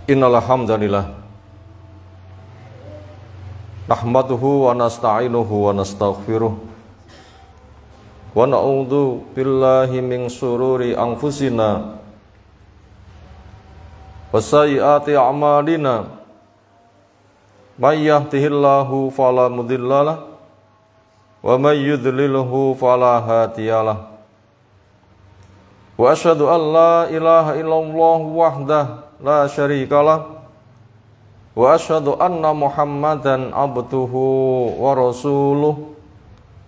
Innal hamdalillah nahmaduhu wa nasta'inuhu wa nastaghfiruh wa na'udzu billahi min shururi anfusina wa sayyiati a'malina may yahdihillahu fala mudhillalah wa may yudlilhu fala hadiyalah. Wa asyhadu an la ilaha illallah wahdahu la syarikalah wa asyhadu anna Muhammadan abduhu wa rasuluh.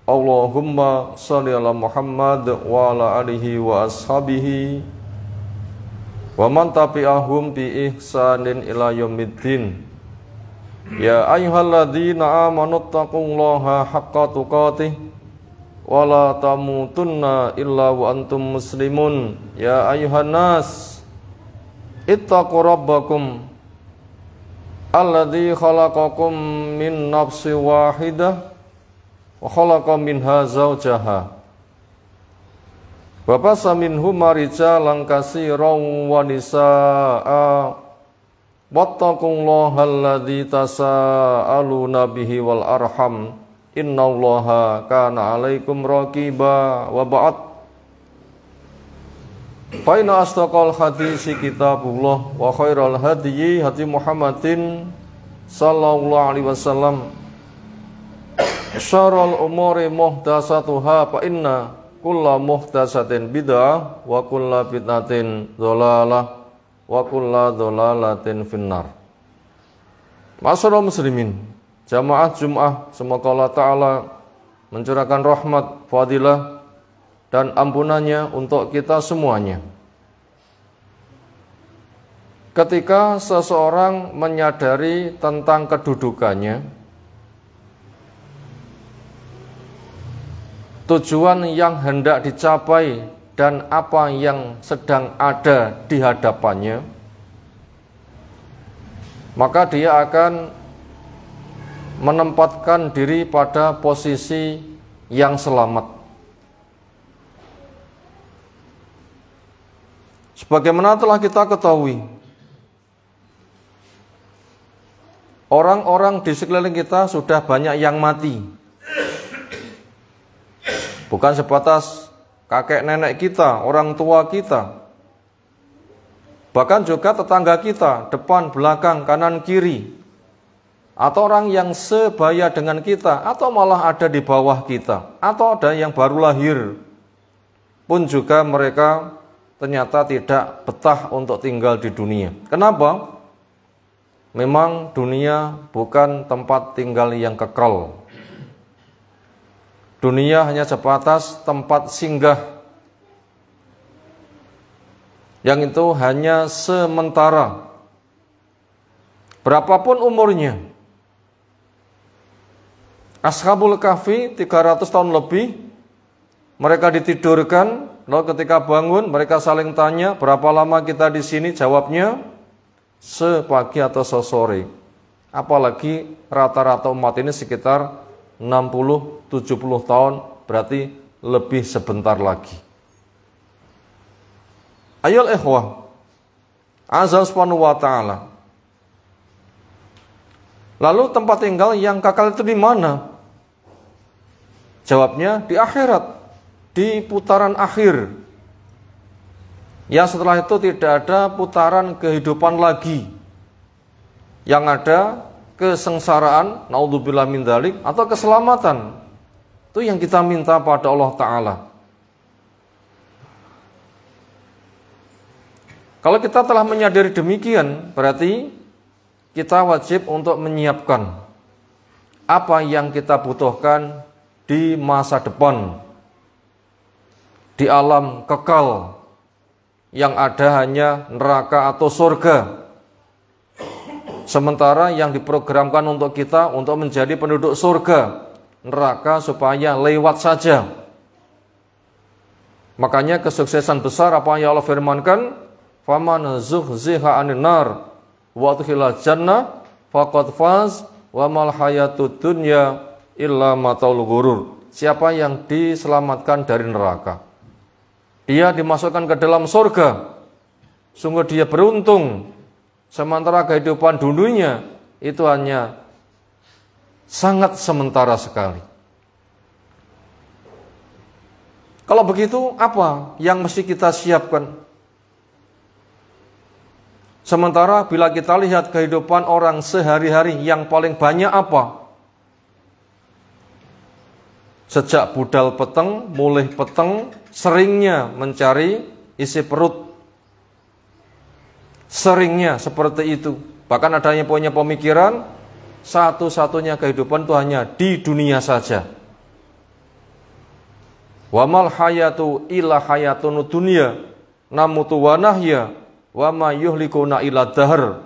Allahumma shalli ala Muhammad wa ala alihi wa ashabihi wa man tabi'ahum bi ihsanin ila yaumiddin. Ya ayyuhalladzina amanu taqullaha haqqa tuqatih wa la tamutunna illa wa antum muslimun. Ya ayyuhan nas ittaqu rabbakum alladzi khalaqakum min nafsin wahidah wa khalaqa minha zawjaha wa bassa minhuma rijalan katsiran wa nisaa'a wattaqullaha alladzi tasaaluna bihi wal arham innallaha kana 'alaikum raqiba. Wa ba'd. Fa inna asdaqal hadisi kitabullah wa khairal hadyi hadi Muhammadin sallallahu alaihi wasallam. Syarrul umuri muhdatsatuha fa inna kulla muhdatsatin bid'ah wa kulla bid'atin dhalalah wa kulla dhalalatin finnar. Ma'asyiral muslimin, jamaah Jum'ah, semoga Allah Ta'ala mencurahkan rahmat, fadilah, dan ampunannya untuk kita semuanya. Ketika seseorang menyadari tentang kedudukannya, tujuan yang hendak dicapai dan apa yang sedang ada di hadapannya, maka dia akan menempatkan diri pada posisi yang selamat. Sebagaimana telah kita ketahui, orang-orang di sekeliling kita sudah banyak yang mati. Bukan sebatas kakek nenek kita, orang tua kita, bahkan juga tetangga kita, depan, belakang, kanan, kiri, atau orang yang sebaya dengan kita, atau malah ada di bawah kita, atau ada yang baru lahir, pun juga mereka ternyata tidak betah untuk tinggal di dunia. Kenapa? Memang dunia bukan tempat tinggal yang kekal. Dunia hanya sebatas tempat singgah, yang itu hanya sementara. Berapapun umurnya, Ashabul Kahfi 300 tahun lebih, mereka ditidurkan, lalu ketika bangun mereka saling tanya, berapa lama kita di sini? Jawabnya, sepagi atau sesore. Apalagi rata-rata umat ini sekitar 60-70 tahun, berarti lebih sebentar lagi. Ayol ikhwah, azza subhanahu wa ta'ala. Lalu tempat tinggal yang kekal itu di mana? Jawabnya di akhirat, di putaran akhir. Yang setelah itu tidak ada putaran kehidupan lagi. Yang ada kesengsaraan, naudzubillah min dzalik, atau keselamatan. Itu yang kita minta pada Allah Ta'ala. Kalau kita telah menyadari demikian, berarti kita wajib untuk menyiapkan apa yang kita butuhkan di masa depan, di alam kekal yang ada hanya neraka atau surga. Sementara yang diprogramkan untuk kita untuk menjadi penduduk surga, neraka supaya lewat saja. Makanya kesuksesan besar apa yang Allah firmankan, faman zuhziha 'anil nar wa udkhilal jannah faqad faz wa mal hayatud dunya illa mataul ghurur. Siapa yang diselamatkan dari neraka, dia dimasukkan ke dalam surga, sungguh dia beruntung. Sementara kehidupan dunia itu hanya sangat sementara sekali. Kalau begitu, apa yang mesti kita siapkan? Sementara bila kita lihat kehidupan orang sehari-hari yang paling banyak apa? Sejak budal peteng, mulih peteng, seringnya mencari isi perut. Seringnya seperti itu. Bahkan adanya punya pemikiran, satu-satunya kehidupan itu hanya di dunia saja. Wa mal hayatu illa hayatun dunya namutu wa nahya wa ma yuhlikuna illa dahr.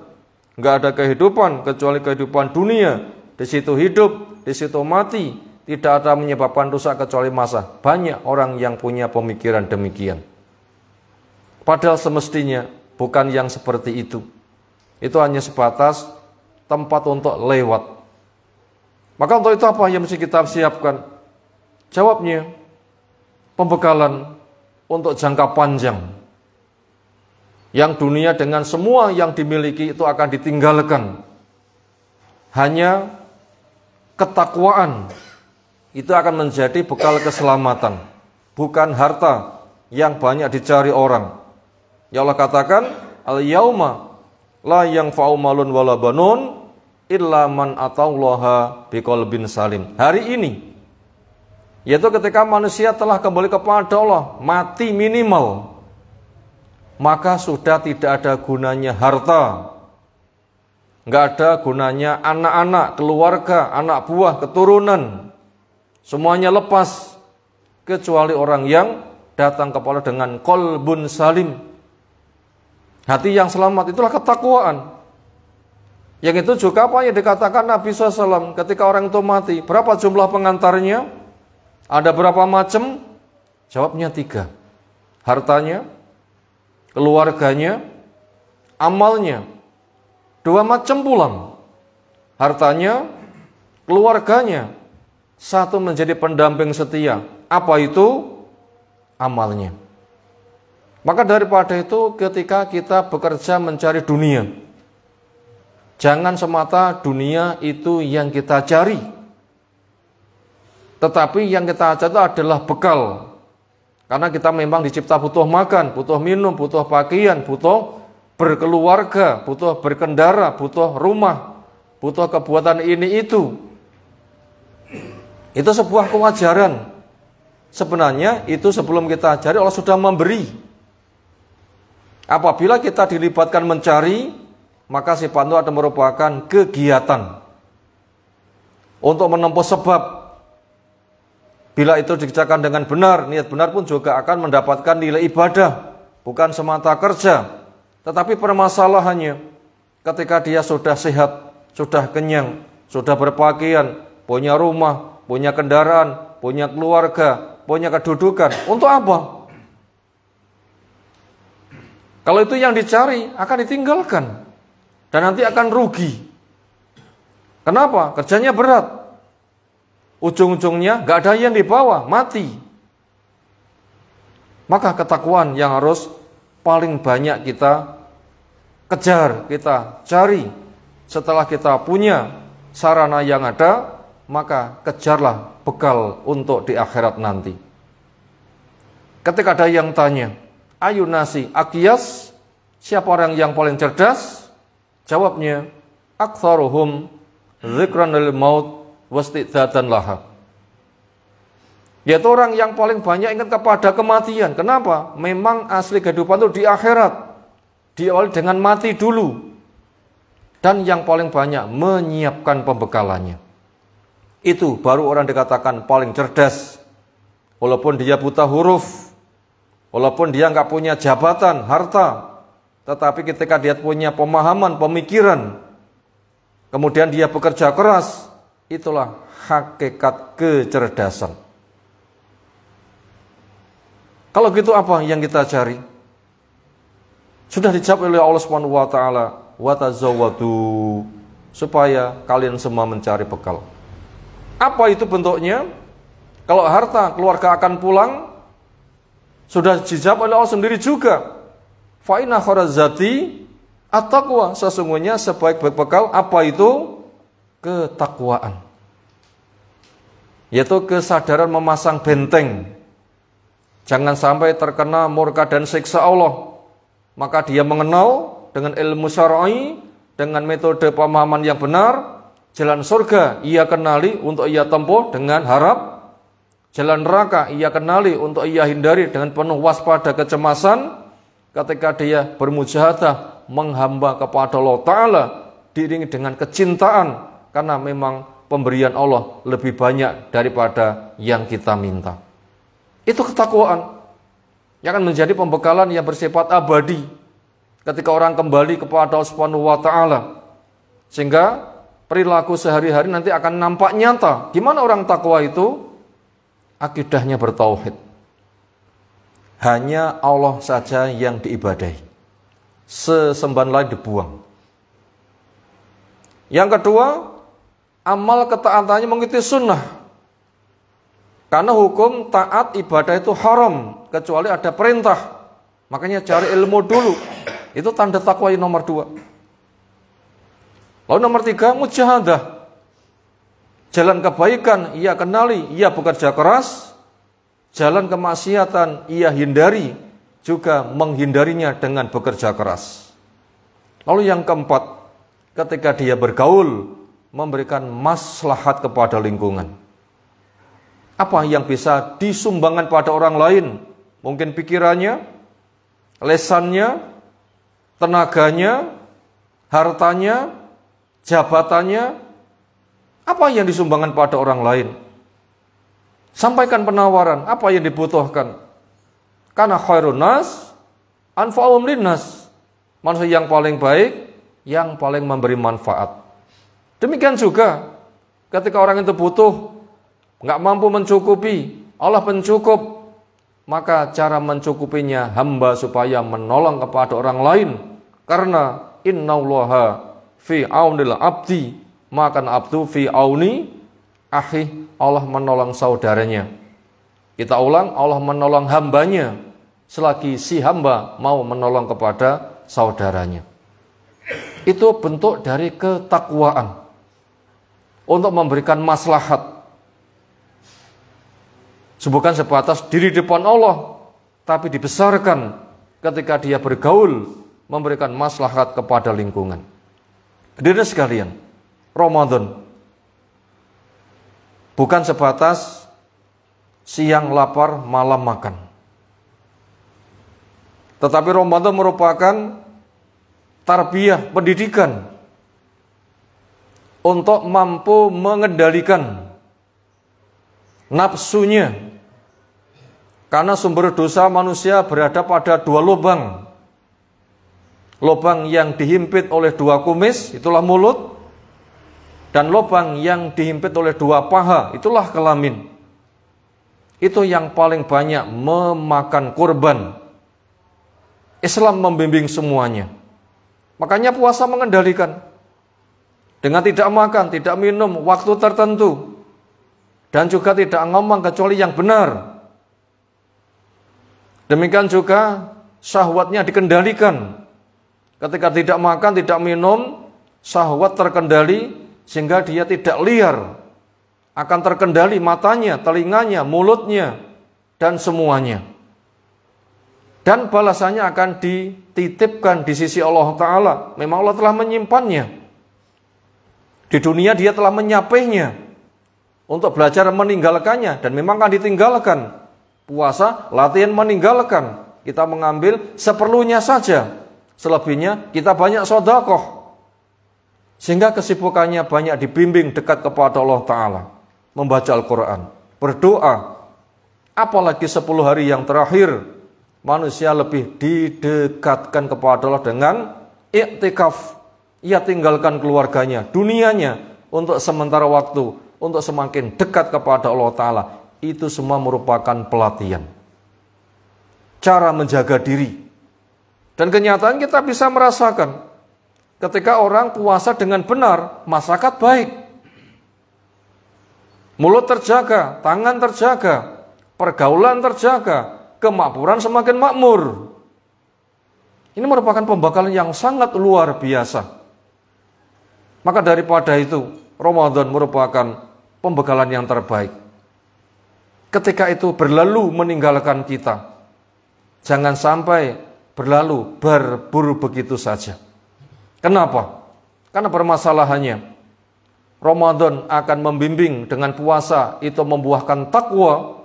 Enggak ada kehidupan kecuali kehidupan dunia. Di situ hidup, di situ mati. Tidak ada menyebabkan rusak kecuali masa. Banyak orang yang punya pemikiran demikian. Padahal semestinya bukan yang seperti itu. Itu hanya sebatas tempat untuk lewat. Maka untuk itu apa yang mesti kita siapkan? Jawabnya, pembekalan untuk jangka panjang. Yang dunia dengan semua yang dimiliki itu akan ditinggalkan. Hanya ketakwaan itu akan menjadi bekal keselamatan, bukan harta yang banyak dicari orang. Ya Allah katakan, al-yauma la yanfa'u malun wala banun illa man atallaha biqalbin salim. Hari ini, yaitu ketika manusia telah kembali kepada Allah, mati minimal, maka sudah tidak ada gunanya harta, nggak ada gunanya anak-anak, keluarga, anak buah, keturunan. Semuanya lepas, kecuali orang yang datang kepada dengan qalbun salim. Hati yang selamat, itulah ketakwaan. Yang itu juga apa yang dikatakan Nabi SAW ketika orang itu mati. Berapa jumlah pengantarnya? Ada berapa macam? Jawabnya 3. Hartanya, keluarganya, amalnya. 2 macam pulang. Hartanya, keluarganya. 1 menjadi pendamping setia. Apa itu? Amalnya. Maka daripada itu ketika kita bekerja mencari dunia, jangan semata dunia itu yang kita cari. Tetapi yang kita cari itu adalah bekal. Karena kita memang dicipta butuh makan, butuh minum, butuh pakaian, butuh berkeluarga, butuh berkendara, butuh rumah, butuh kebuatan ini itu. Itu sebuah kewajaran. Sebenarnya itu sebelum kita cari Allah sudah memberi. Apabila kita dilibatkan mencari, maka sifat itu akan merupakan kegiatan untuk menempuh sebab. Bila itu dikerjakan dengan benar, niat benar pun juga akan mendapatkan nilai ibadah, bukan semata kerja. Tetapi permasalahannya, ketika dia sudah sehat, sudah kenyang, sudah berpakaian, punya rumah, punya kendaraan, punya keluarga, punya kedudukan, untuk apa? Kalau itu yang dicari, akan ditinggalkan. Dan nanti akan rugi. Kenapa? Kerjanya berat. Ujung-ujungnya gak ada yang dibawa, mati. Maka ketakwaan yang harus paling banyak kita kejar, kita cari. Setelah kita punya sarana yang ada, maka kejarlah bekal untuk di akhirat nanti. Ketika ada yang tanya, ayun nasi aqyas, siapa orang yang paling cerdas? Jawabnya, aktsaruhum dzikran lil maut wasti'dadan laha. Yaitu orang yang paling banyak ingat kepada kematian. Kenapa? Memang asli kehidupan itu di akhirat. Diawali dengan mati dulu. Dan yang paling banyak menyiapkan pembekalannya. Itu baru orang dikatakan paling cerdas. Walaupun dia buta huruf, walaupun dia nggak punya jabatan, harta, tetapi ketika dia punya pemahaman, pemikiran, kemudian dia bekerja keras, itulah hakikat kecerdasan. Kalau gitu apa yang kita cari? Sudah dijawab oleh Allah Subhanahu wa taala, wa tazawwadu, supaya kalian semua mencari bekal. Apa itu bentuknya? Kalau harta keluarga akan pulang, sudah dijawab oleh Allah sendiri juga. Fa inna khairaz zati At-taqwa, sesungguhnya sebaik-baik bekal apa itu? Ketakwaan. Yaitu kesadaran memasang benteng. Jangan sampai terkena murka dan siksa Allah. Maka dia mengenal dengan ilmu syar'i, dengan metode pemahaman yang benar, jalan surga ia kenali untuk ia tempuh dengan harap, jalan neraka ia kenali untuk ia hindari dengan penuh waspada kecemasan. Ketika dia bermujahadah menghamba kepada Allah Ta'ala diiringi dengan kecintaan, karena memang pemberian Allah lebih banyak daripada yang kita minta. Itu ketakwaan yang akan menjadi pembekalan yang bersifat abadi ketika orang kembali kepada Allah Subhanahu wa Ta'ala, sehingga perilaku sehari-hari nanti akan nampak nyata. Gimana orang takwa itu? Akidahnya bertauhid. Hanya Allah saja yang diibadahi, sesembahan lain dibuang. Yang kedua, amal ketaatannya mengikuti sunnah. Karena hukum taat ibadah itu haram kecuali ada perintah. Makanya cari ilmu dulu. Itu tanda takwa yang nomor 2. Lalu nomor 3, mujahadah. Jalan kebaikan ia kenali, ia bekerja keras. Jalan kemaksiatan ia hindari, juga menghindarinya dengan bekerja keras. Lalu yang keempat, ketika dia bergaul, memberikan maslahat kepada lingkungan. Apa yang bisa disumbangkan pada orang lain? Mungkin pikirannya, lesannya, tenaganya, hartanya, jabatannya. Apa yang disumbangkan pada orang lain? Sampaikan penawaran, apa yang dibutuhkan. Karena khairun nas anfa'uhum linnas. Manusia yang paling baik, yang paling memberi manfaat. Demikian juga ketika orang itu butuh, nggak mampu mencukupi, Allah pencukup, maka cara mencukupinya hamba supaya menolong kepada orang lain. Karena innallaha fi aunil abdi, maka abdu fi auni akhi. Allah menolong saudaranya. Kita ulang, Allah menolong hambanya selagi si hamba mau menolong kepada saudaranya. Itu bentuk dari ketakwaan untuk memberikan maslahat. Bukan sebatas diri depan Allah, tapi dibesarkan ketika dia bergaul, memberikan maslahat kepada lingkungan. Hadirin sekalian, Ramadan bukan sebatas siang lapar, malam makan. Tetapi Ramadan merupakan tarbiyah, pendidikan untuk mampu mengendalikan nafsunya. Karena sumber dosa manusia berada pada 2 lubang. Lubang yang dihimpit oleh 2 kumis, itulah mulut. Dan lubang yang dihimpit oleh 2 paha, itulah kelamin. Itu yang paling banyak memakan korban. Islam membimbing semuanya. Makanya puasa mengendalikan. Dengan tidak makan, tidak minum, waktu tertentu. Dan juga tidak ngomong kecuali yang benar. Demikian juga syahwatnya dikendalikan. Ketika tidak makan, tidak minum, syahwat terkendali, sehingga dia tidak liar, akan terkendali matanya, telinganya, mulutnya, dan semuanya. Dan balasannya akan dititipkan di sisi Allah Ta'ala. Memang Allah telah menyimpannya. Di dunia dia telah menyapihnya untuk belajar meninggalkannya, dan memang akan ditinggalkan. Puasa, latihan meninggalkan. Kita mengambil seperlunya saja. Selebihnya kita banyak sedekah. Sehingga kesibukannya banyak dibimbing dekat kepada Allah Ta'ala. Membaca Al-Quran, berdoa. Apalagi 10 hari yang terakhir, manusia lebih didekatkan kepada Allah dengan iktikaf. Ia tinggalkan keluarganya, dunianya, untuk sementara waktu, untuk semakin dekat kepada Allah Ta'ala. Itu semua merupakan pelatihan. Cara menjaga diri. Dan kenyataan kita bisa merasakan. Ketika orang puasa dengan benar, masyarakat baik. Mulut terjaga, tangan terjaga, pergaulan terjaga, kemakmuran semakin makmur. Ini merupakan pembekalan yang sangat luar biasa. Maka daripada itu, Ramadan merupakan pembekalan yang terbaik. Ketika itu berlalu meninggalkan kita, jangan sampai berlalu berburu begitu saja. Kenapa? Karena permasalahannya, Ramadan akan membimbing dengan puasa itu membuahkan takwa.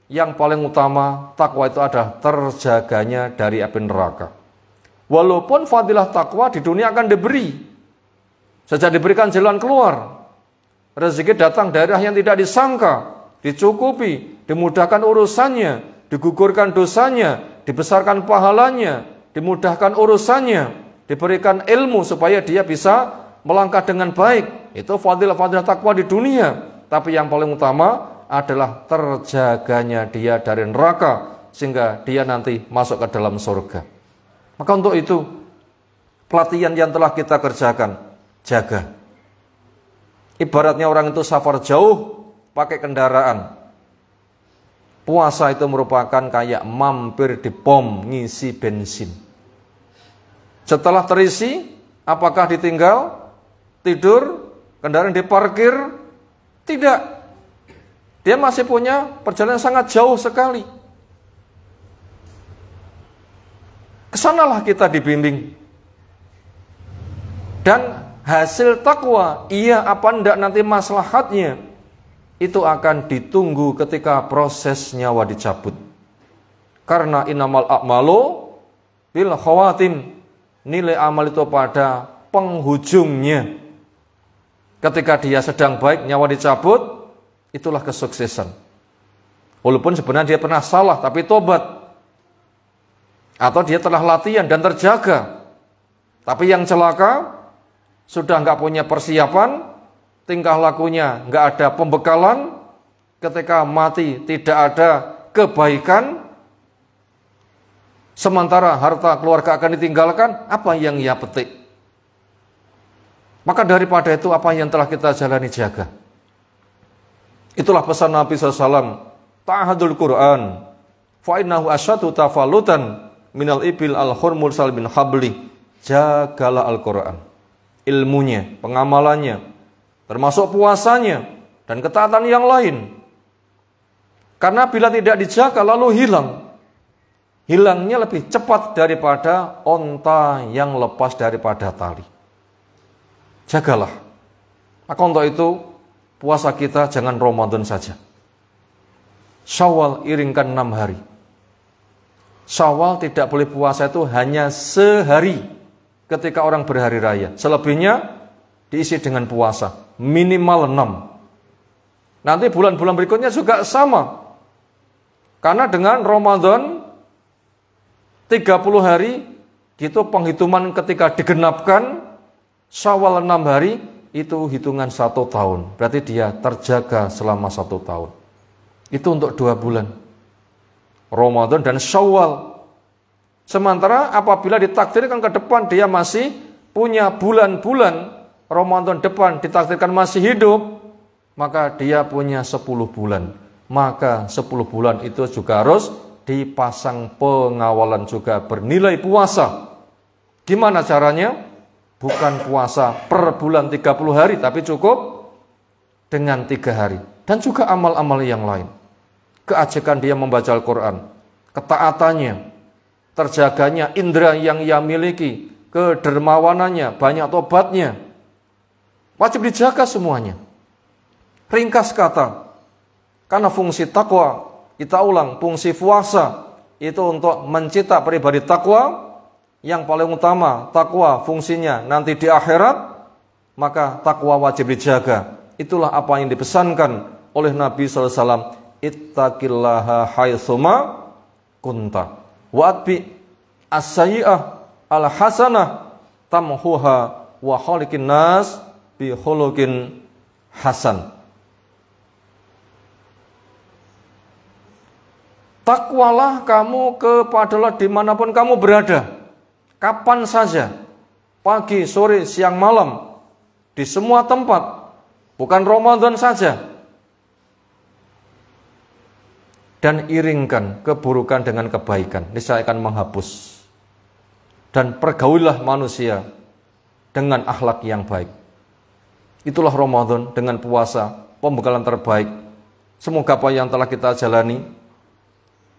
Yang paling utama, takwa itu adalah terjaganya dari api neraka. Walaupun fadilah takwa di dunia akan diberi, sejak diberikan jalan keluar, rezeki datang dari arah yang tidak disangka, dicukupi, dimudahkan urusannya, digugurkan dosanya, dibesarkan pahalanya, dimudahkan urusannya, diberikan ilmu supaya dia bisa melangkah dengan baik. Itu fadilah-fadilah takwa di dunia. Tapi yang paling utama adalah terjaganya dia dari neraka, sehingga dia nanti masuk ke dalam surga. Maka untuk itu, pelatihan yang telah kita kerjakan, jaga. Ibaratnya orang itu safar jauh, pakai kendaraan. Puasa itu merupakan kayak mampir di pom, ngisi bensin. Setelah terisi, apakah ditinggal? Tidur? Kendaraan diparkir? Tidak. Dia masih punya perjalanan sangat jauh sekali. Kesanalah kita dibimbing. Dan hasil takwa, iya apa enggak nanti maslahatnya, itu akan ditunggu ketika proses nyawa dicabut. Karena innamal a'malu bil khawatim, nilai amal itu pada penghujungnya. Ketika dia sedang baik, nyawa dicabut, itulah kesuksesan. Walaupun sebenarnya dia pernah salah, tapi tobat. Atau dia telah latihan dan terjaga. Tapi yang celaka, sudah nggak punya persiapan, tingkah lakunya nggak ada pembekalan, ketika mati tidak ada kebaikan, sementara harta keluarga akan ditinggalkan, apa yang ia petik? Maka daripada itu, apa yang telah kita jalani jaga. Itulah pesan Nabi SAW, ta'ahadul Quran, fa'innahu asyadu tafalutan, minal ibil al-hurmul salbin habli. Jagalah Al-Quran, ilmunya, pengamalannya, termasuk puasanya dan ketaatan yang lain. Karena bila tidak dijaga lalu hilang, hilangnya lebih cepat daripada onta yang lepas daripada tali. Jagalah. Maka untuk itu, puasa kita jangan Ramadan saja. Syawal iringkan 6 hari. Syawal tidak boleh puasa itu hanya sehari ketika orang berhari raya. Selebihnya diisi dengan puasa, minimal 6. Nanti bulan-bulan berikutnya juga sama. Karena dengan Ramadan 30 hari, gitu penghitungan ketika digenapkan, Syawal 6 hari, itu hitungan 1 tahun. Berarti dia terjaga selama 1 tahun. Itu untuk 2 bulan. Ramadan dan Syawal. Sementara apabila ditakdirkan ke depan dia masih punya bulan-bulan, Ramadan depan ditakdirkan masih hidup, maka dia punya 10 bulan. Maka 10 bulan itu juga harus dipasang pengawalan juga bernilai puasa. Gimana caranya? Bukan puasa per bulan 30 hari, tapi cukup dengan 3 hari. Dan juga amal-amal yang lain. Keajekan dia membaca Al-Quran, ketaatannya, terjaganya indera yang ia miliki, kedermawanannya, banyak tobatnya, wajib dijaga semuanya. Ringkas kata, karena fungsi takwa, kita ulang, fungsi puasa itu untuk mencetak pribadi takwa. Yang paling utama, takwa fungsinya nanti di akhirat, maka takwa wajib dijaga. Itulah apa yang dipesankan oleh Nabi SAW. Ittaqillaha haitsuma kunta wa'atbi as-sayyi'ah al-hasanah tamhuha wa khaliqin nas bi khuluqin hasan. Takwalah kamu kepadalah dimanapun kamu berada, kapan saja, pagi, sore, siang, malam, di semua tempat, bukan Ramadan saja. Dan iringkan keburukan dengan kebaikan, niscaya akan menghapus. dan pergaulilah manusia dengan akhlak yang baik. Itulah Ramadan dengan puasa, pembekalan terbaik. Semoga apa yang telah kita jalani,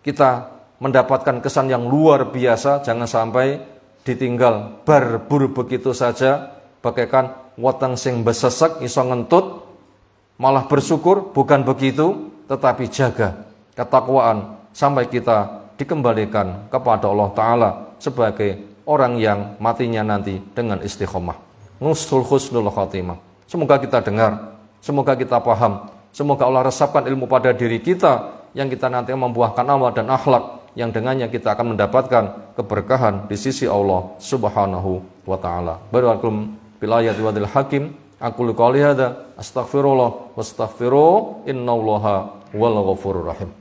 kita mendapatkan kesan yang luar biasa. Jangan sampai ditinggal berburu begitu saja, bagaikan weteng sing besesek iso ngentut, malah bersyukur. Bukan begitu, tetapi jaga ketakwaan sampai kita dikembalikan kepada Allah Ta'ala sebagai orang yang matinya nanti dengan istiqomah. Husnul khatimah. Semoga kita dengar, semoga kita paham, semoga Allah resapkan ilmu pada diri kita, yang kita nanti membuahkan amal dan akhlak yang dengannya kita akan mendapatkan keberkahan di sisi Allah Subhanahu wa Ta'ala. Barakallahu bil ayati wa dil hakim. Aqulu qouli hadza astaghfirullah wastaghfiruh innallaha wal ghafurur rahim.